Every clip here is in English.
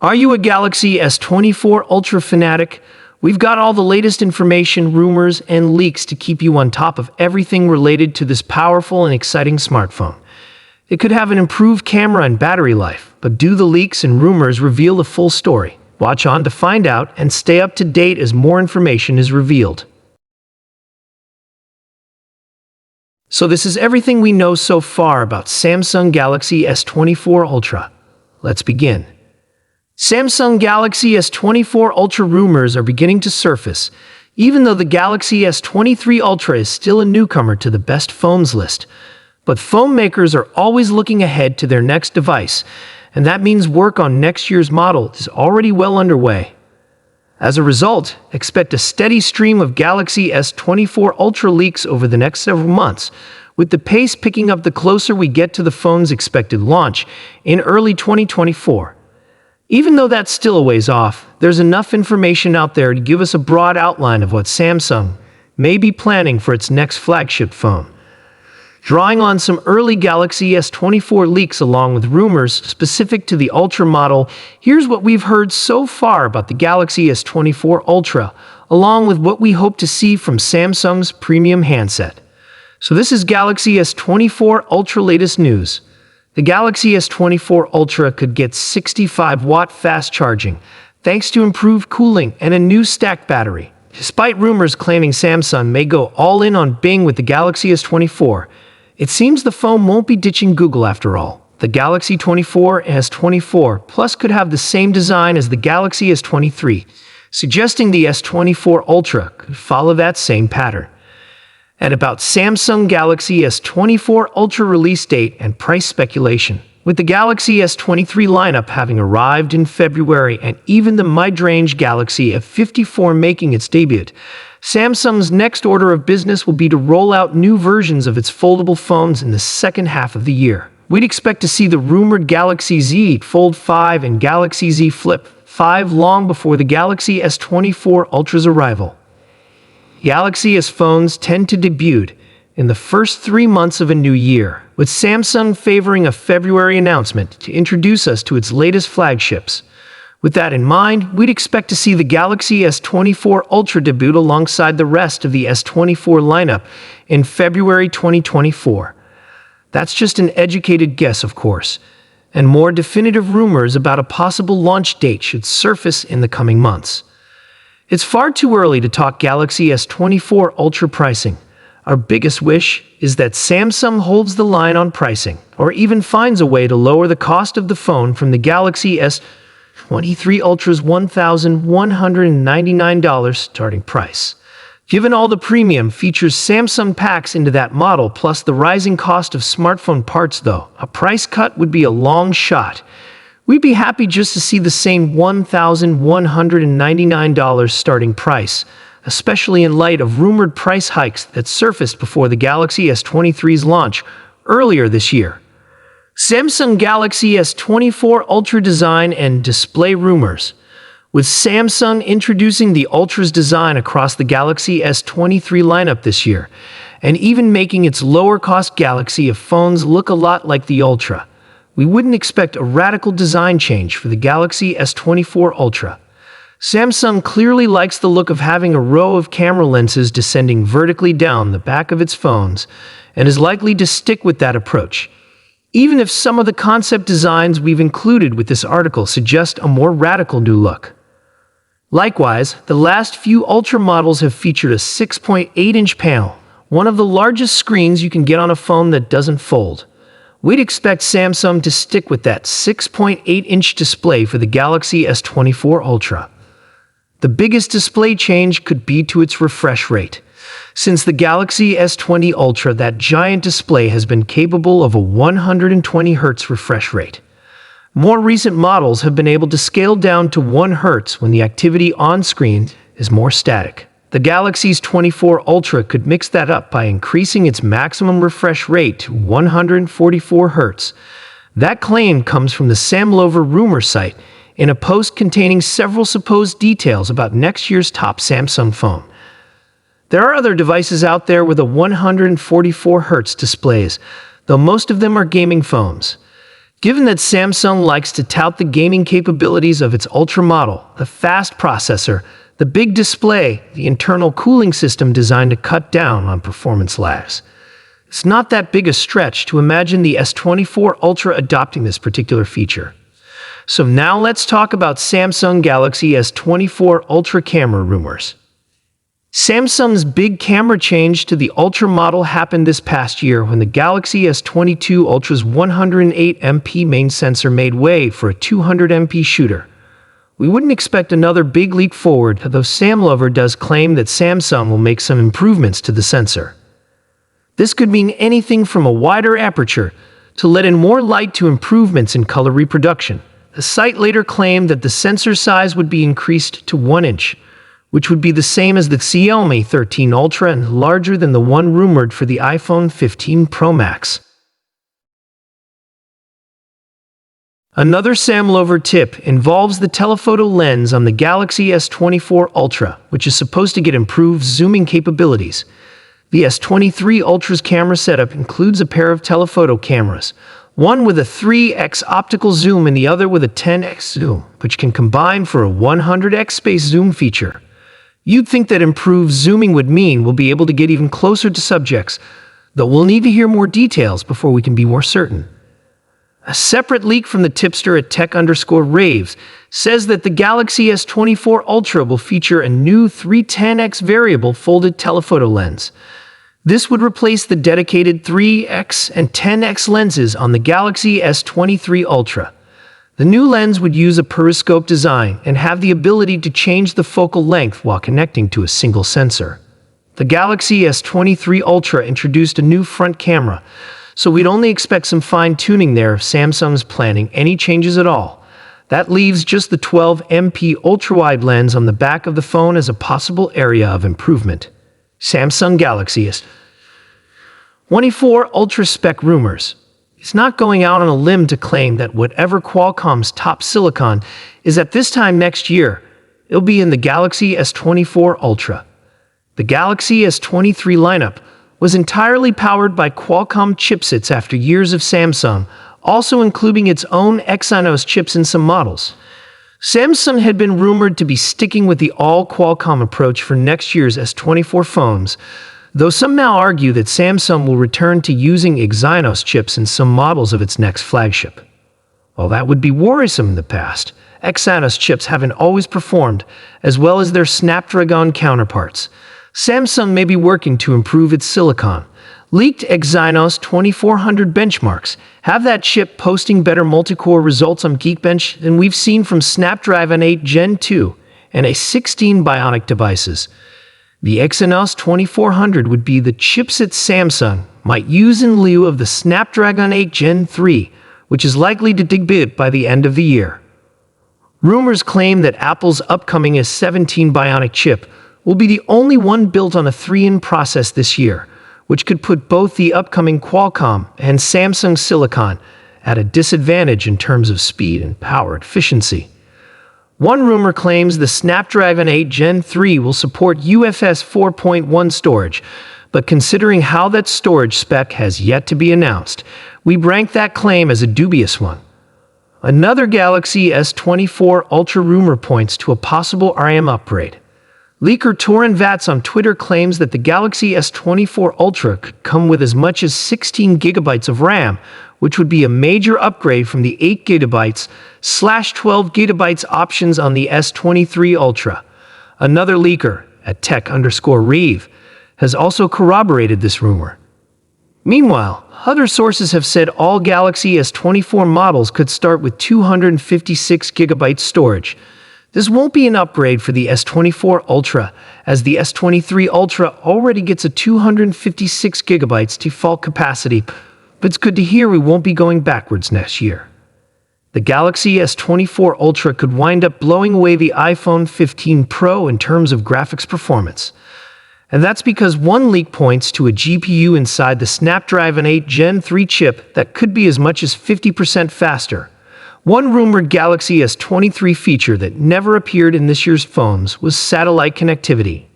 Are you a Galaxy S24 Ultra fanatic? We've got all the latest information, rumors, and leaks to keep you on top of everything related to this powerful and exciting smartphone. It could have an improved camera and battery life, but do the leaks and rumors reveal the full story? Watch on to find out and stay up to date as more information is revealed. So this is everything we know so far about Samsung Galaxy S24 Ultra. Let's begin. Samsung Galaxy S24 Ultra rumors are beginning to surface, even though the Galaxy S23 Ultra is still a newcomer to the best phones list. But phone makers are always looking ahead to their next device, and that means work on next year's model is already well underway. As a result, expect a steady stream of Galaxy S24 Ultra leaks over the next several months, with the pace picking up the closer we get to the phone's expected launch in early 2024. Even though that's still a ways off, there's enough information out there to give us a broad outline of what Samsung may be planning for its next flagship phone. Drawing on some early Galaxy S24 leaks along with rumors specific to the Ultra model, here's what we've heard so far about the Galaxy S24 Ultra, along with what we hope to see from Samsung's premium handset. So this is Galaxy S24 Ultra latest news. The Galaxy S24 Ultra could get 65-watt fast charging, thanks to improved cooling and a new stacked battery. Despite rumors claiming Samsung may go all in on Bing with the Galaxy S24, it seems the phone won't be ditching Google after all. The Galaxy S24 Plus could have the same design as the Galaxy S23, suggesting the S24 Ultra could follow that same pattern. And about Samsung Galaxy S24 Ultra release date and price speculation. With the Galaxy S23 lineup having arrived in February and even the mid-range Galaxy S54 making its debut, Samsung's next order of business will be to roll out new versions of its foldable phones in the second half of the year. We'd expect to see the rumored Galaxy Z Fold 5 and Galaxy Z Flip 5 long before the Galaxy S24 Ultra's arrival. Galaxy S phones tend to debut in the first 3 months of a new year, with Samsung favoring a February announcement to introduce us to its latest flagships. With that in mind, we'd expect to see the Galaxy S24 Ultra debut alongside the rest of the S24 lineup in February 2024. That's just an educated guess, of course, and more definitive rumors about a possible launch date should surface in the coming months. It's far too early to talk Galaxy S24 Ultra pricing. Our biggest wish is that Samsung holds the line on pricing, or even finds a way to lower the cost of the phone from the Galaxy S23 Ultra's $1,199 starting price. Given all the premium features Samsung packs into that model plus the rising cost of smartphone parts though, a price cut would be a long shot. We'd be happy just to see the same $1,199 starting price, especially in light of rumored price hikes that surfaced before the Galaxy S23's launch earlier this year. Samsung Galaxy S24 Ultra design and display rumors. With Samsung introducing the Ultra's design across the Galaxy S23 lineup this year, and even making its lower-cost Galaxy S phones look a lot like the Ultra, we wouldn't expect a radical design change for the Galaxy S24 Ultra. Samsung clearly likes the look of having a row of camera lenses descending vertically down the back of its phones, and is likely to stick with that approach, even if some of the concept designs we've included with this article suggest a more radical new look. Likewise, the last few Ultra models have featured a 6.8-inch panel, one of the largest screens you can get on a phone that doesn't fold. We'd expect Samsung to stick with that 6.8-inch display for the Galaxy S24 Ultra. The biggest display change could be to its refresh rate. Since the Galaxy S20 Ultra, that giant display has been capable of a 120 Hz refresh rate. More recent models have been able to scale down to 1 Hz when the activity on screen is more static. The Galaxy S24 Ultra could mix that up by increasing its maximum refresh rate to 144 Hz. That claim comes from the Samlover rumor site in a post containing several supposed details about next year's top Samsung phone. There are other devices out there with a 144 Hz displays, though most of them are gaming phones. Given that Samsung likes to tout the gaming capabilities of its Ultra model, the fast processor, the big display, the internal cooling system designed to cut down on performance lags, it's not that big a stretch to imagine the S24 Ultra adopting this particular feature. So now let's talk about Samsung Galaxy S24 Ultra camera rumors. Samsung's big camera change to the Ultra model happened this past year when the Galaxy S22 Ultra's 108MP main sensor made way for a 200MP shooter. We wouldn't expect another big leap forward, though Sam Lover does claim that Samsung will make some improvements to the sensor. This could mean anything from a wider aperture to let in more light to improvements in color reproduction. The site later claimed that the sensor size would be increased to 1 inch, which would be the same as the Xiaomi 13 Ultra and larger than the one rumored for the iPhone 15 Pro Max. Another Sam Lover tip involves the telephoto lens on the Galaxy S24 Ultra, which is supposed to get improved zooming capabilities. The S23 Ultra's camera setup includes a pair of telephoto cameras, one with a 3x optical zoom and the other with a 10x zoom, which can combine for a 100x space zoom feature. You'd think that improved zooming would mean we'll be able to get even closer to subjects, though we'll need to hear more details before we can be more certain. A separate leak from the tipster at tech_raves says that the Galaxy S24 Ultra will feature a new 310x variable folded telephoto lens. This would replace the dedicated 3x and 10x lenses on the Galaxy S23 Ultra. The new lens would use a periscope design and have the ability to change the focal length while connecting to a single sensor. The Galaxy S23 Ultra introduced a new front camera, so we'd only expect some fine-tuning there if Samsung's planning any changes at all. That leaves just the 12MP ultra-wide lens on the back of the phone as a possible area of improvement. Samsung Galaxy S24 Ultra spec rumors. It's not going out on a limb to claim that whatever Qualcomm's top silicon is at this time next year, it'll be in the Galaxy S24 Ultra. The Galaxy S23 lineup was entirely powered by Qualcomm chipsets after years of Samsung, also including its own Exynos chips in some models. Samsung had been rumored to be sticking with the all-Qualcomm approach for next year's S24 phones, though some now argue that Samsung will return to using Exynos chips in some models of its next flagship. While that would be worrisome in the past, Exynos chips haven't always performed as well as their Snapdragon counterparts. Samsung may be working to improve its silicon. Leaked Exynos 2400 benchmarks have that chip posting better multi-core results on Geekbench than we've seen from Snapdragon 8 Gen 2 and A16 Bionic devices. The Exynos 2400 would be the chipset Samsung might use in lieu of the Snapdragon 8 Gen 3, which is likely to debut by the end of the year. Rumors claim that Apple's upcoming A17 Bionic chip will be the only one built on a 3-in process this year, which could put both the upcoming Qualcomm and Samsung silicon at a disadvantage in terms of speed and power efficiency. One rumor claims the Snapdragon 8 Gen 3 will support UFS 4.1 storage, but considering how that storage spec has yet to be announced, we rank that claim as a dubious one. Another Galaxy S24 Ultra rumor points to a possible RAM upgrade. Leaker Torin Vats on Twitter claims that the Galaxy S24 Ultra could come with as much as 16 gigabytes of RAM, which would be a major upgrade from the 8 gigabytes / 12 gigabytes options on the S23 Ultra. Another leaker, at tech_reeve, has also corroborated this rumor. Meanwhile, other sources have said all Galaxy S24 models could start with 256 gigabytes storage. This won't be an upgrade for the S24 Ultra, as the S23 Ultra already gets a 256 gigabytes default capacity, but it's good to hear we won't be going backwards next year. The Galaxy S24 Ultra could wind up blowing away the iPhone 15 Pro in terms of graphics performance. And that's because one leak points to a GPU inside the Snapdragon 8 Gen 3 chip that could be as much as 50% faster. One rumored Galaxy S23 feature that never appeared in this year's phones was satellite connectivity.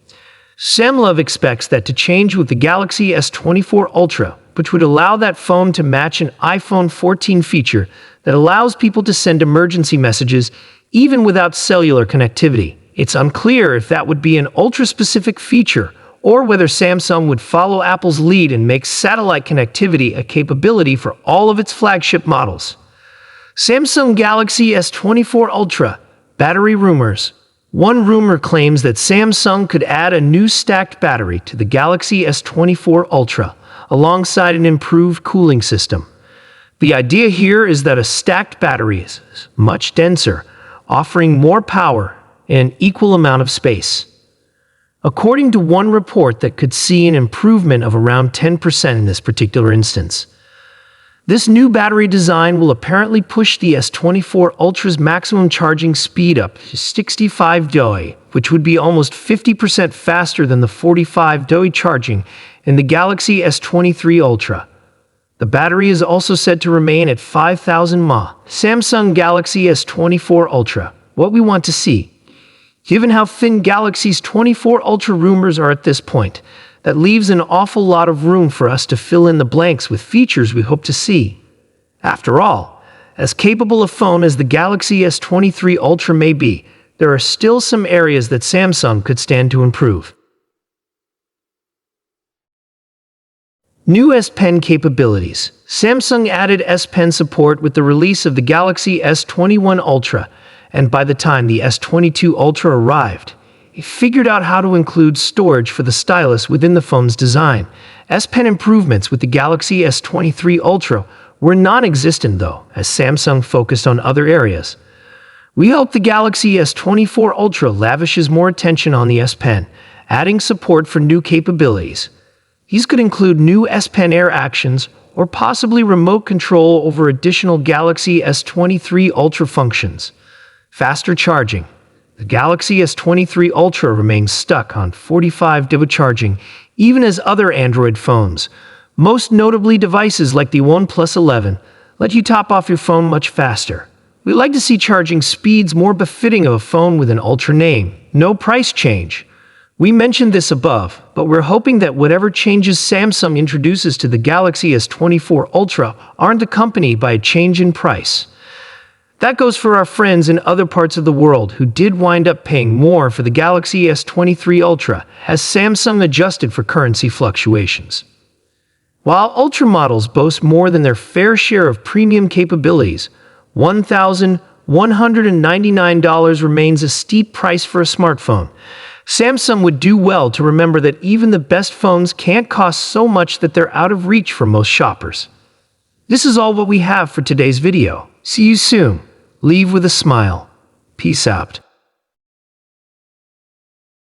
Samlove expects that to change with the Galaxy S24 Ultra, which would allow that phone to match an iPhone 14 feature that allows people to send emergency messages even without cellular connectivity. It's unclear if that would be an ultra-specific feature or whether Samsung would follow Apple's lead and make satellite connectivity a capability for all of its flagship models. Samsung Galaxy S24 Ultra battery rumors. One rumor claims that Samsung could add a new stacked battery to the Galaxy S24 Ultra alongside an improved cooling system. The idea here is that a stacked battery is much denser, offering more power in an equal amount of space. According to one report, that could see an improvement of around 10% in this particular instance. This new battery design will apparently push the S24 Ultra's maximum charging speed up to 65 doi, which would be almost 50% faster than the 45 doi charging in the Galaxy S23 Ultra. The battery is also said to remain at 5,000 mAh. Samsung Galaxy S24 Ultra. What we want to see. Given how thin Galaxy's 24 Ultra rumors are at this point, that leaves an awful lot of room for us to fill in the blanks with features we hope to see. After all, as capable a phone as the Galaxy S23 Ultra may be, there are still some areas that Samsung could stand to improve. New S Pen capabilities. Samsung added S Pen support with the release of the Galaxy S21 Ultra, and by the time the S22 Ultra arrived, it figured out how to include storage for the stylus within the phone's design. S Pen improvements with the Galaxy S23 Ultra were non-existent though, as Samsung focused on other areas. We hope the Galaxy S24 Ultra lavishes more attention on the S Pen, adding support for new capabilities. These could include new S Pen Air actions or possibly remote control over additional Galaxy S23 Ultra functions. Faster charging. The Galaxy S23 Ultra remains stuck on 45 doi charging, even as other Android phones, most notably devices like the OnePlus 11, let you top off your phone much faster. We'd like to see charging speeds more befitting of a phone with an Ultra name. No price change. We mentioned this above, but we're hoping that whatever changes Samsung introduces to the Galaxy S24 Ultra aren't accompanied by a change in price. That goes for our friends in other parts of the world who did wind up paying more for the Galaxy S23 Ultra, as Samsung adjusted for currency fluctuations. While Ultra models boast more than their fair share of premium capabilities, $1,199 remains a steep price for a smartphone. Samsung would do well to remember that even the best phones can't cost so much that they're out of reach for most shoppers. This is all what we have for today's video. See you soon. Leave with a smile. Peace out.